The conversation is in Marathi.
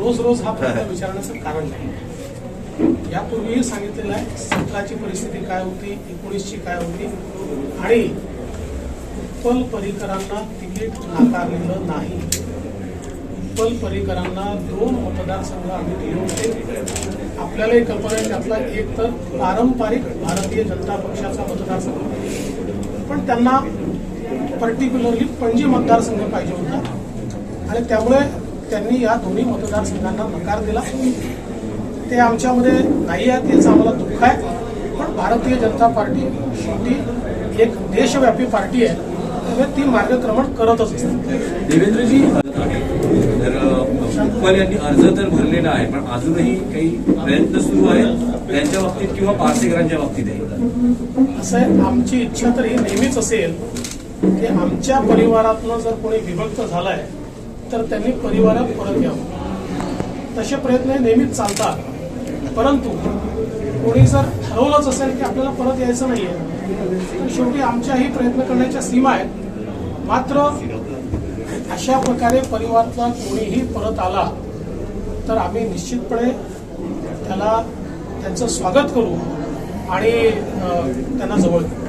रोज रोज हा प्रश्न विचारण्याचं कारण नाही. यापूर्वीही सांगितलेलं आहे 17ची परिस्थिती काय होती, 19ची काय होती, आणि उत्पल पर्रीकरांना तिकीट नाकारलेलं नाही. उत्पल पर्रीकरांना 2 मतदारसंघ आम्ही दिले होते. आपल्यालाही कल्पना आहे त्यातला एक तर पारंपरिक भारतीय जनता पक्षाचा मतदारसंघ, पण त्यांना पर्टिक्युलरली पणजी मतदारसंघ पाहिजे होता आणि त्यामुळे त्यांनी या दोन्ही मतदारसंघांना नकार दिला. ते आमच्यामध्ये नाही आहेत याचं आम्हाला दुःख आहे, पण भारतीय जनता पार्टी शेवटी एक देशव्यापी पार्टी आहे, त्यामुळे ती मार्गक्रमण करतच असते. देवेंद्रजी, तर उत्पल यांनी अर्ज तर भरलेला आहे, पण अजूनही काही प्रयत्न सुरू आहेत त्यांच्या बाबतीत किंवा पारसेकरांच्या बाबतीत आहे. असं आहे, आमची इच्छा तर ही नेहमीच असेल की आमच्या परिवारातनं जर कोणी विभक्त झालाय तर त्यांनी परिवारात परत यावं. तसे प्रयत्न नेहमीच चालतात, परंतु कोणी जर ठरवलंच असेल की आपल्याला परत यायचं नाहीये तर शेवटी आमच्याही प्रयत्न करण्याच्या सीमा आहेत. मात्र अशा प्रकारे परिवारातला कोणीही परत आला तर आम्ही निश्चितपणे त्यांचं स्वागत करू आणि त्यांना जवळ घेऊ.